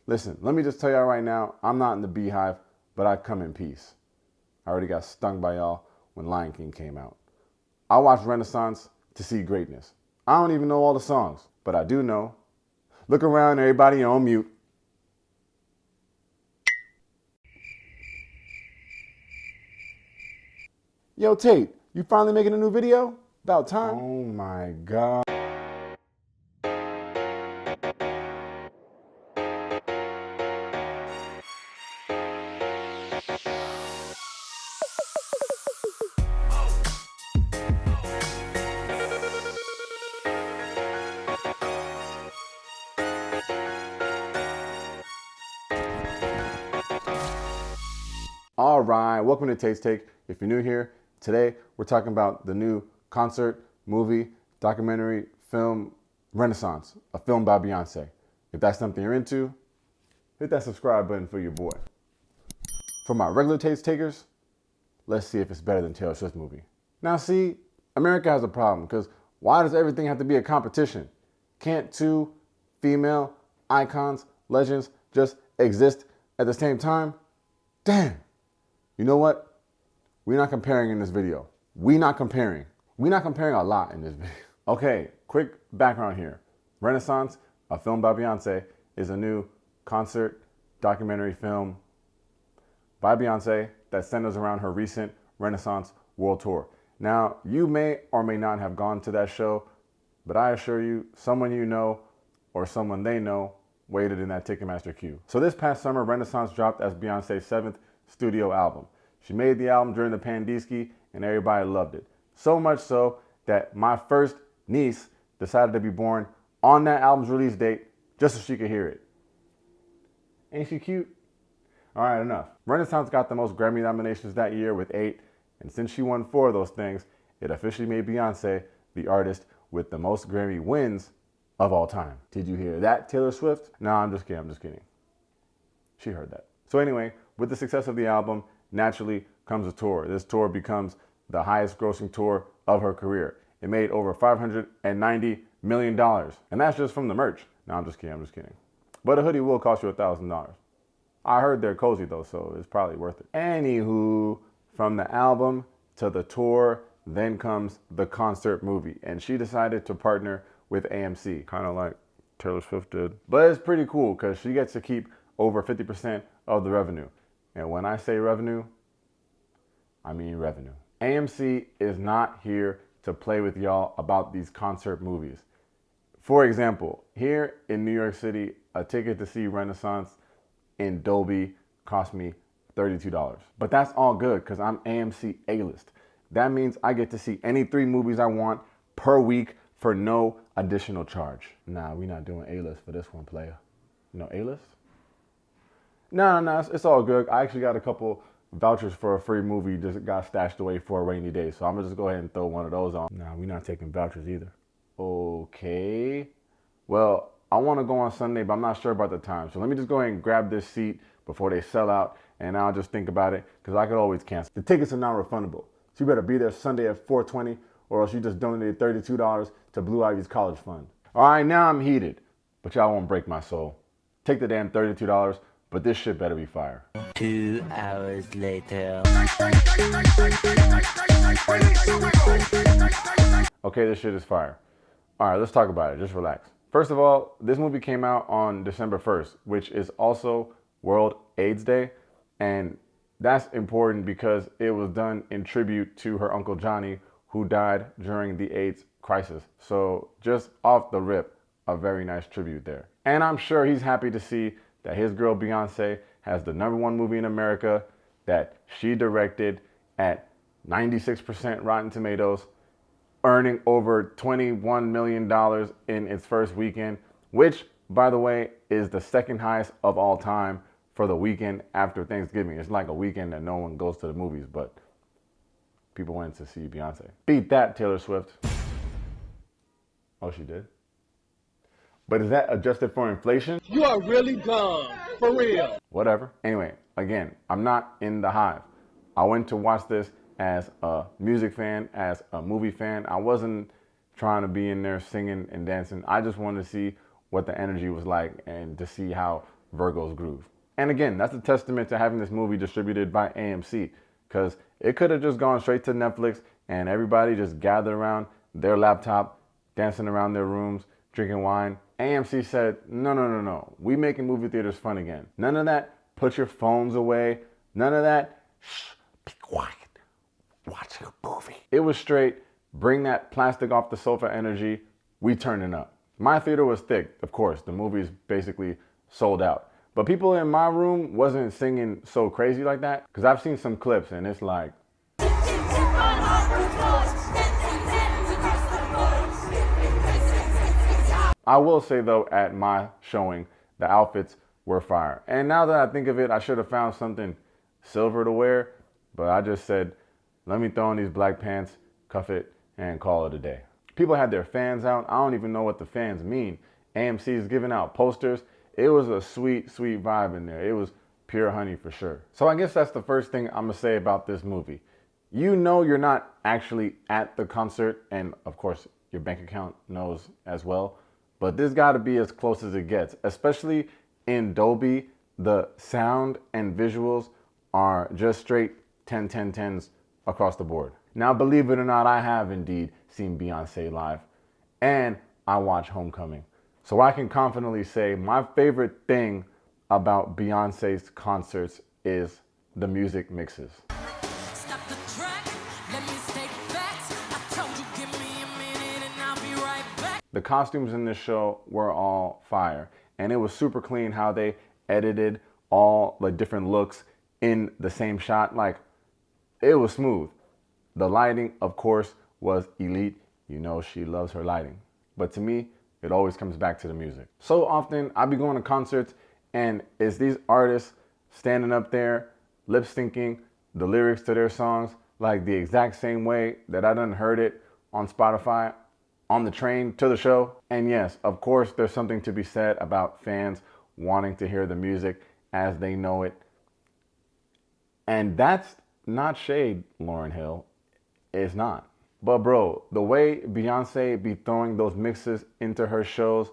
Listen, let me just tell y'all right now, I'm not in the beehive, but I come in peace. I already got stung by y'all when Lion King came out. I watched Renaissance to see greatness. I don't even know all the songs, but I do know. Look around, everybody on mute. Yo, Tate, you finally making a new video? About time. Oh my God. All right, welcome to Tate's Take. If you're new here, today we're talking about the new concert, movie, documentary, film, Renaissance, a film by Beyonce. If that's something you're into, hit that subscribe button for your boy. For my regular Tate's Takers, let's see if it's better than Taylor Swift's movie. Now see, America has a problem because why does everything have to be a competition? Can't two female icons, legends, just exist at the same time? Damn. You know what? We're not comparing in this video. We're not comparing a lot in this video. Okay, quick background here. Renaissance, a film by Beyonce, is a new concert documentary film by Beyonce that centers around her recent Renaissance World Tour. Now, you may or may not have gone to that show, but I assure you, someone you know or someone they know waited in that Ticketmaster queue. So this past summer, Renaissance dropped as Beyonce's 7th studio album. She made the album during the Pandemic and everybody loved it. So much so that my first niece decided to be born on that album's release date just so she could hear it. Ain't she cute? All right, enough. Renaissance got the most Grammy nominations that year with 8, and since she won 4 of those things, it officially made Beyonce the artist with the most Grammy wins of all time. Did you hear that, Taylor Swift? No, I'm just kidding. She heard that. So anyway, with the success of the album, naturally comes a tour. This tour becomes the highest grossing tour of her career. It made over $590 million. And that's just from the merch. No, I'm just kidding. But a hoodie will cost you $1,000. I heard they're cozy though, so it's probably worth it. Anywho, from the album to the tour, then comes the concert movie. And she decided to partner with AMC, kind of like Taylor Swift did. But it's pretty cool because she gets to keep over 50% of the revenue. And when I say revenue, I mean revenue. AMC is not here to play with y'all about these concert movies. For example, here in New York City, a ticket to see Renaissance in Dolby cost me $32. But that's all good because I'm AMC A-list. That means I get to see any 3 movies I want per week for no additional charge. Nah, we're not doing A-list for this one, player. You know A-list? No, it's all good. I actually got a couple vouchers for a free movie just got stashed away for a rainy day. So I'm gonna just go ahead and throw one of those on. Nah, we're not taking vouchers either. Okay. Well, I want to go on Sunday, but I'm not sure about the time. So let me just go ahead and grab this seat before they sell out. And I'll just think about it because I could always cancel. The tickets are non-refundable. So you better be there Sunday at 4:20 or else you just donated $32 to Blue Ivy's college fund. All right, now I'm heated, but y'all won't break my soul. Take the damn $32. But this shit better be fire. 2 hours later. Okay, this shit is fire. All right, let's talk about it. Just relax. First of all, this movie came out on December 1st, which is also World AIDS Day. And that's important because it was done in tribute to her Uncle Johnny, who died during the AIDS crisis. So just off the rip, a very nice tribute there. And I'm sure he's happy to see that his girl Beyonce has the #1 movie in America that she directed at 96% Rotten Tomatoes, earning over $21 million in its first weekend, which, by the way, is the 2nd highest of all time for the weekend after Thanksgiving. It's like a weekend that no one goes to the movies, but people went to see Beyonce. Beat that, Taylor Swift. Oh, she did? But is that adjusted for inflation? You are really dumb, for real. Whatever. Anyway, again, I'm not in the hive. I went to watch this as a music fan, as a movie fan. I wasn't trying to be in there singing and dancing. I just wanted to see what the energy was like and to see how Virgo's Groove. And again, that's a testament to having this movie distributed by AMC, because it could have just gone straight to Netflix and everybody just gathered around their laptop, dancing around their rooms, drinking wine. AMC said, no, no, no, no. We making movie theaters fun again. None of that, put your phones away. None of that, shh, be quiet, watch a movie. It was straight, bring that plastic off the sofa energy, we turning up. My theater was thick, of course. The movie's basically sold out. But people in my room wasn't singing so crazy like that, because I've seen some clips and it's like, I will say though, at my showing, the outfits were fire. And now that I think of it, I should have found something silver to wear, but I just said, let me throw on these black pants, cuff it, and call it a day. People had their fans out. I don't even know what the fans mean. AMC is giving out posters. It was a sweet, sweet vibe in there. It was pure honey for sure. So I guess that's the first thing I'm gonna say about this movie. You know you're not actually at the concert, and of course your bank account knows as well, but this gotta be as close as it gets. Especially in Dolby, the sound and visuals are just straight 10, 10, 10s across the board. Now, believe it or not, I have indeed seen Beyonce live, and I watch Homecoming. So I can confidently say my favorite thing about Beyonce's concerts is the music mixes. Stop the track, let me state facts. I told you, give me a minute and I'll be right back. The costumes in this show were all fire, and it was super clean how they edited all the different looks in the same shot. Like, it was smooth. The lighting, of course, was elite. You know she loves her lighting. But to me, it always comes back to the music. So often, I be going to concerts, and it's these artists standing up there, lip syncing the lyrics to their songs, like the exact same way that I done heard it on Spotify, on the train to the show. And yes, of course, there's something to be said about fans wanting to hear the music as they know it. And that's not shade, Lauryn Hill. It's not. But bro, the way Beyonce be throwing those mixes into her shows,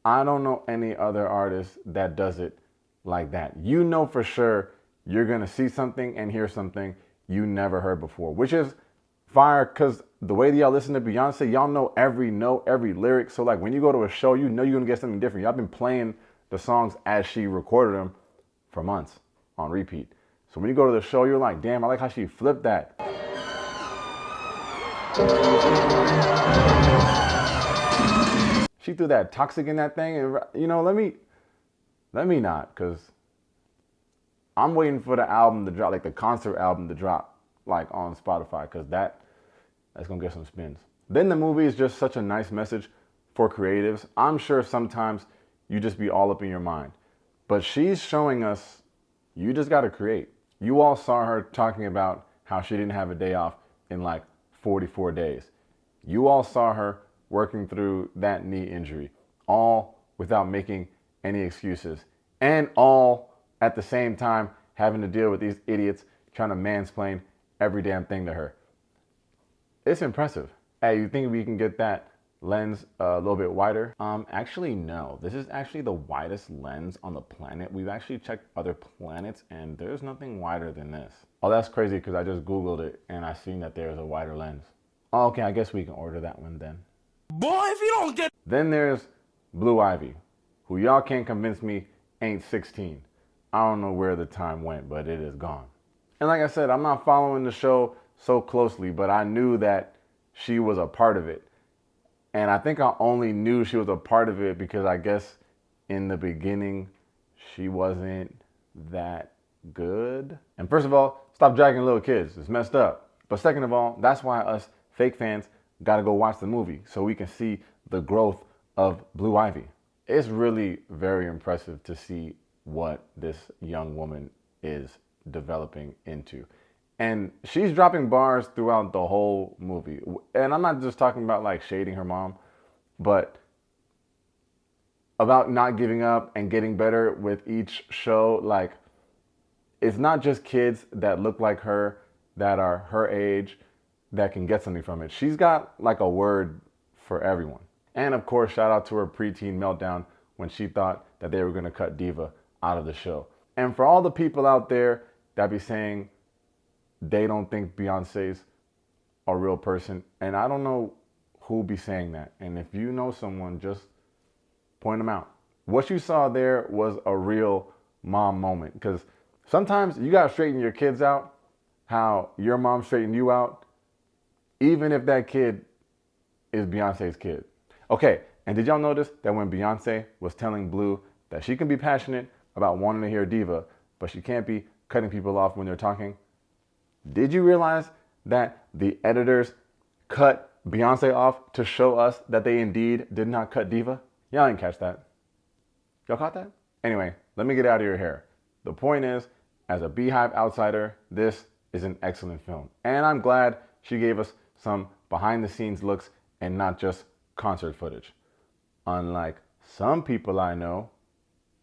I don't know any other artist that does it like that. You know for sure you're gonna see something and hear something you never heard before, which is fire, because the way that y'all listen to Beyonce, y'all know every note, every lyric. So like when you go to a show, you know you're gonna get something different. Y'all been playing the songs as she recorded them for months on repeat. So when you go to the show, you're like, damn, I like how she flipped that. She threw that toxic in that thing, and you know, let me not, because I'm waiting for the album to drop, like the concert album to drop, like on Spotify, because that's gonna get some spins. Then the movie is just such a nice message for creatives. I'm sure sometimes you just be all up in your mind, but she's showing us you just gotta create. You all saw her talking about how she didn't have a day off in like 44 days. You all saw her working through that knee injury, all without making any excuses, and all at the same time having to deal with these idiots trying to mansplain every damn thing to her. It's impressive. Hey, you think we can get that lens a little bit wider? Actually, no. This is actually the widest lens on the planet. We've actually checked other planets, and there's nothing wider than this. Oh, that's crazy, because I just Googled it, and I seen that there's a wider lens. Oh, okay, I guess we can order that one then. Boy, if you don't get... Then there's Blue Ivy, who y'all can't convince me ain't 16. I don't know where the time went, but it is gone. And like I said, I'm not following the show so closely, but I knew that she was a part of it. And I think I only knew she was a part of it because I guess in the beginning, she wasn't that good. And first of all, stop dragging little kids. It's messed up. But second of all, that's why us fake fans got to go watch the movie so we can see the growth of Blue Ivy. It's really very impressive to see what this young woman is developing into. And she's dropping bars throughout the whole movie. And I'm not just talking about like shading her mom, but about not giving up and getting better with each show. Like, it's not just kids that look like her, that are her age, that can get something from it. She's got like a word for everyone. And of course, shout out to her preteen meltdown when she thought that they were gonna cut Diva out of the show. And for all the people out there that be saying they don't think Beyonce's a real person, and I don't know who be saying that. And if you know someone, just point them out. What you saw there was a real mom moment, because sometimes you gotta straighten your kids out how your mom straightened you out, even if that kid is Beyonce's kid. Okay, and did y'all notice that when Beyonce was telling Blue that she can be passionate about wanting to hear Diva, but she can't be cutting people off when they're talking? Did you realize that the editors cut Beyonce off to show us that they indeed did not cut Diva? Y'all didn't catch that. Y'all caught that? Anyway, let me get out of your hair. The point is, as a Beehive outsider, this is an excellent film. And I'm glad she gave us some behind the scenes looks and not just concert footage. Unlike some people I know,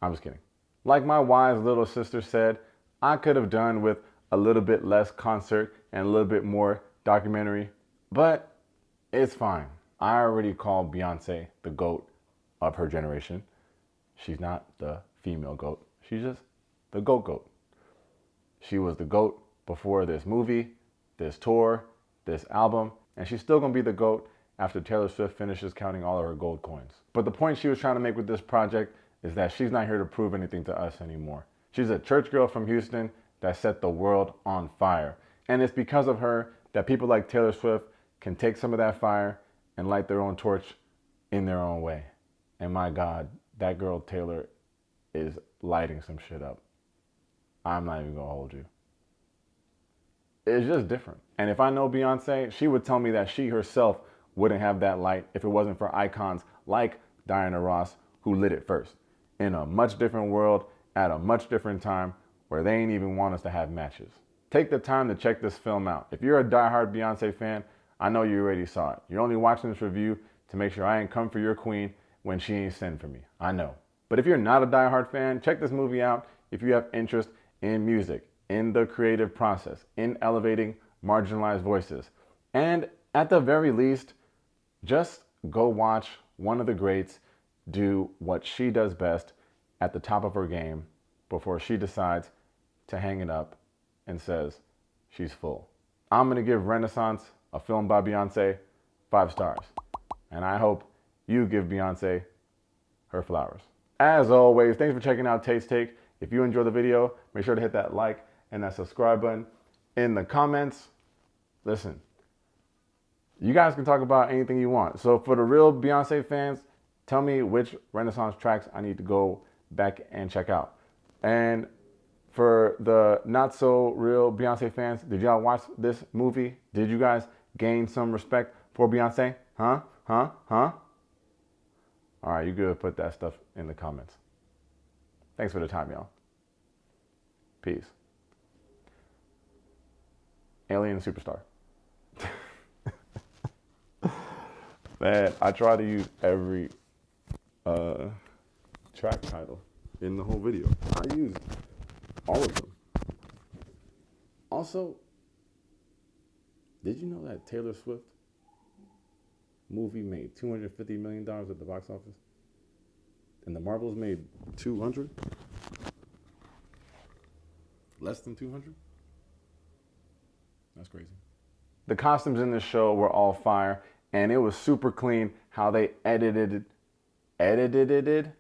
I'm just kidding. Like my wise little sister said, I could have done with a little bit less concert and a little bit more documentary, but it's fine. I already call Beyonce the GOAT of her generation. She's not the female GOAT. She's just the GOAT. She was the GOAT before this movie, this tour, this album, and she's still gonna be the GOAT after Taylor Swift finishes counting all of her gold coins. But the point she was trying to make with this project is that she's not here to prove anything to us anymore. She's a church girl from Houston that set the world on fire. And it's because of her that people like Taylor Swift can take some of that fire and light their own torch in their own way. And my God, that girl Taylor is lighting some shit up. I'm not even gonna hold you. It's just different. And if I know Beyonce, she would tell me that she herself wouldn't have that light if it wasn't for icons like Diana Ross, who lit it first. In a much different world, at a much different time, where they ain't even want us to have matches. Take the time to check this film out. If you're a diehard Beyonce fan, I know you already saw it. You're only watching this review to make sure I ain't come for your queen when she ain't send for me. I know. But if you're not a diehard fan, check this movie out if you have interest in music, in the creative process, in elevating marginalized voices. And at the very least, just go watch one of the greats do what she does best at the top of her game before she decides to hang it up and says she's full. I'm gonna give Renaissance, a film by Beyonce, 5 stars. And I hope you give Beyonce her flowers. As always, thanks for checking out Taste Take. If you enjoyed the video, make sure to hit that like and that subscribe button. In the comments, listen, you guys can talk about anything you want. So for the real Beyonce fans, tell me which Renaissance tracks I need to go back and check out. And for the not so real Beyonce fans, did y'all watch this movie? Did you guys gain some respect for Beyonce? Huh? All right, you good, put that stuff in the comments. Thanks for the time, y'all. Peace. Alien Superstar. Man, I try to use every track title in the whole video. I used all of them. Also, did you know that Taylor Swift movie made $250 million at the box office? And the Marvels made 200? Less than 200? That's crazy. The costumes in this show were all fire, and it was super clean how they edited it